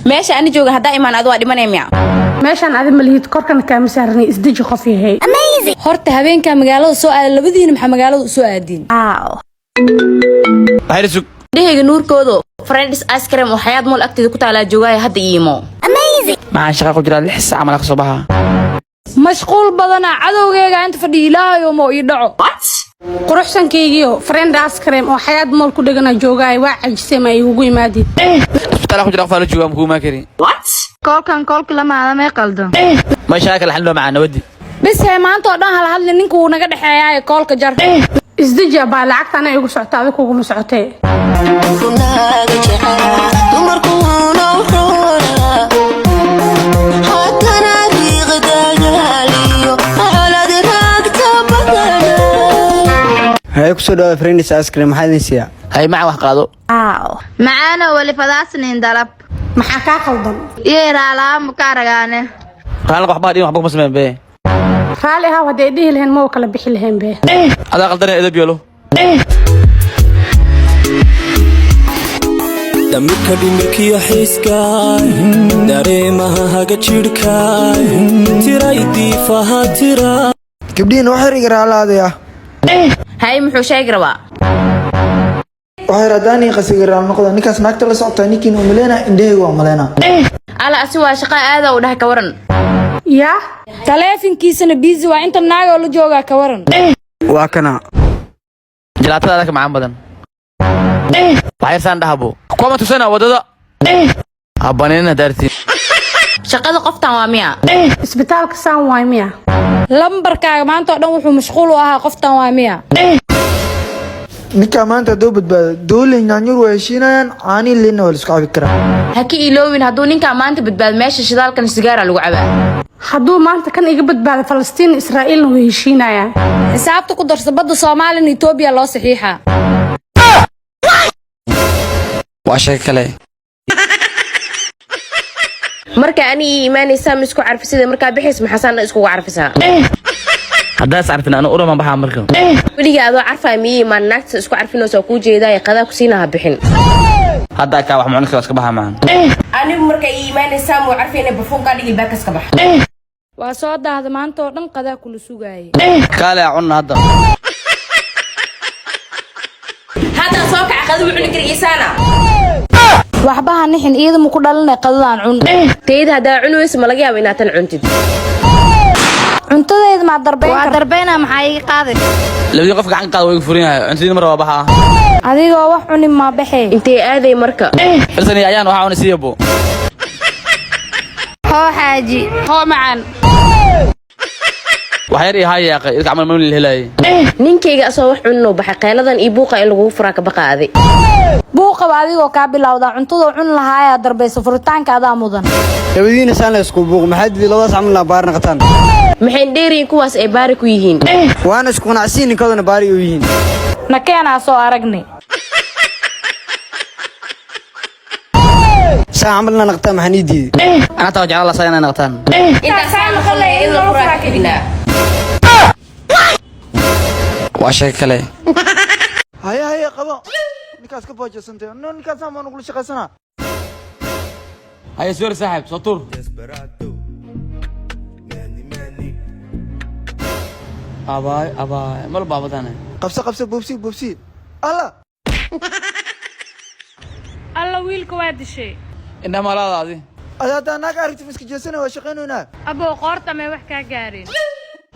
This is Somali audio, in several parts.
ماشي أنا جوجا هدا إيمان أدوات دمانة ميا ماشي أنا عادي مليت كوركن كامسارني إسديج خفي هي horta habeenka magaalada soo aad labadiina maxaa magaalada soo aadin هيرسك دهيج نور كودو فريندز آيس كريم وحياة مول أكتر كنت على جوجا هدا إيمو مع شقة قدرة الحس عمل صباحها mashquul badana cadowgeega inta fadhiyo ilaahayo ma ii dhaco quruxsankeygiyo friend ice cream oo xayaad mool ku dhagana joogay waa cajisay ma igu yimaadid isbitaal قدرة فالو جوا مكو ما كري كولك لما هذا ما يقلده ما شاكل حلو معنا ودي bes hay maanta oo dhan hal hadli ninku uu naga dhaxeeyay koolka jar isdija baa lacagtana igu socota adigu kugu socotay هاي كسودة فريندز آيس كريم هذه سيا هاي مع واحد قادو معانا ولي فداسنين دلب maxaa ka qaldan يرى مكارغانه قال لك واحد وحبك مسلم به raali ha wada idii lahayn ma kala bixi lahayn be هذا قدرنا إذا بيلو دمك دمك حسكاي داريمها هاجا جيركاي ترايدي فها ترا كبدين وحر يقرا على هذا هاي محوشة يقربا وحر داني قصير على نقطة نكاس ناكتر لصعطة نيكين وملينا إنديه وملينا على أسوأ شقاء هذا وده كورن ya taleefankiisana busy waa inta naag oo la jooga ka waran واكنا جلاتة هذاك معهم بدن وحير سان دهبو كوما تسنى وددا أبانينا دارتي شقة قفتا واميا isbitaalka saan waay miya lambarkaaga maanta oo dhan wuxuu mashquul u ahaa qoftan waa miya نكا ما أنت دول نانيور ويشينا عاني لنا والسكاب كرا هكي إلوين هدو نينكا مانتا بدباد ماشي شدال كان سيجارة لو عبا hadduu maanta kan iga badbaado Falastiin Israa'iilna way heshiinayaan xisaabta ku darsa badda Soomaaliya iyo Itoobiya loo saxiixa واشيك كله marka ani iimaanaysa ma isku carfisada marka bixis ma xasan isku carfisaa هذا سعرفنا أنا أورما بحا مركو waliga adoo carfaa miyay ma naagta isku carfinayso ku jeeday qadaa ku siinaha bixin هذا كا واحد معنك بس كبحا معنا anigu marka iimaanaysa ma carfina bafuunka dhigi baakas ka bax waa soo daahda maanta oo dhan qadaa kula sugayay كاله عنا هذا hada soo kac qadu wuxuu kiriisana waxba ha nixin iyada ku dhalanay qadadaan cun teed hada cunuus ma laga yaabo inaad tan cuntid cuntadeeda ma darbeyn waa darbeena maxay iga qaaday لو يقف عن قاد ويفورينها أنت مرة وبحا adigoo wax cunin ma baxay intee aaday marka فلسني أيان وحاول نسيبه هو حاجي hoo macaan وحيري هاي يا أخي إذا عمل من الهلاي ninkeyga asoo wax cunno baxay qeeladan ii buuqa in lagu furaa ka baqaaday buuqaba adigoo ka bilowda cuntada cun lahaaya darbayso furitaanka adaa mudan يبدين سان اسكو بوق ما حد لو عملنا بارنا قطان maxay dheeriin kuwaas ay baari ku yihiin وانا اسكو نعسين كودنا باري ويهين nakeenaa soo aragnay سان عملنا نقطة محنيدي أنا توجع الله صينا نغتان inta saan qolay in lagu furaa ka dina واشيك كله هيا قبا نكاس كبوجة سنتين نو نكاس ما نقول شيء سنة هاي سوير صاحب سطور أباي مال بابا تاني قبسة بوبسي الله alla wiilka waa dishay إنما لا هذه هذا ناك عرفت مسك جسنا وشقينا هنا aboo qoorta may wax ka gaareen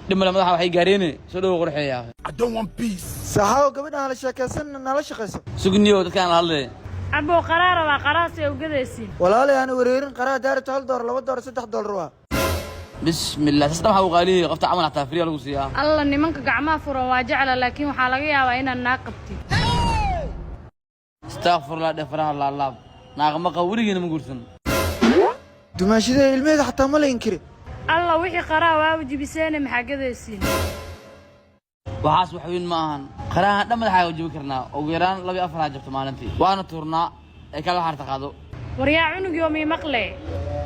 لما لما ضحوا حي قاريني سلوا قرحي يا أخي سحاو قبلنا على شكاسنا نلا شقيس سجنيو كان هذا aboo qaraara waa qaraas ay u gadaysiin ولا لي أنا وريرن قرا دار $1 $2 $6 بسم الله تستمع وقالي قفت عمل حتى فريال وسيا alla nimanka gacmaha furan waa jecla laakiin waxa laga yaabaa inaad naag qabtid استغفر الله دفرها الله ناقم قوري من قرسن دماشي ذا الميد حتى ما لا ينكر alla wixii qaraa waa wajibiseen maxaa gadaysiin وحاس وحوين معهن خلاها دم الحياة وجيب كرنا وغيران لبي أفرع جبت مالنتي وأنا تورنا كلا حرت قادو war yaa cunug yoomii maqle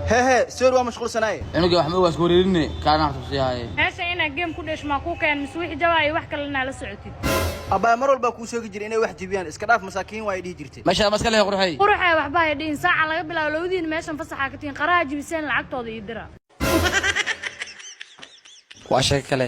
هي سير ومشغول سناي إنه جو حمود واسكوريني كان أحسب سياي meesha inaad game ku dhashmaa ku keen mis wixii jawaay wax kale inaa la socotid abaa mar walba ku soo jiray inay wax jibiyaan iska dhaaf masaakiin waa ay dhigi jirtay meesha maska leeyahay qurxay quruxay waxba ay dhiin saaca laga bilaabo lawdiin meeshan fasaxa ka tiin qaraha jibiseen lacagtooda ii dira waa shay kale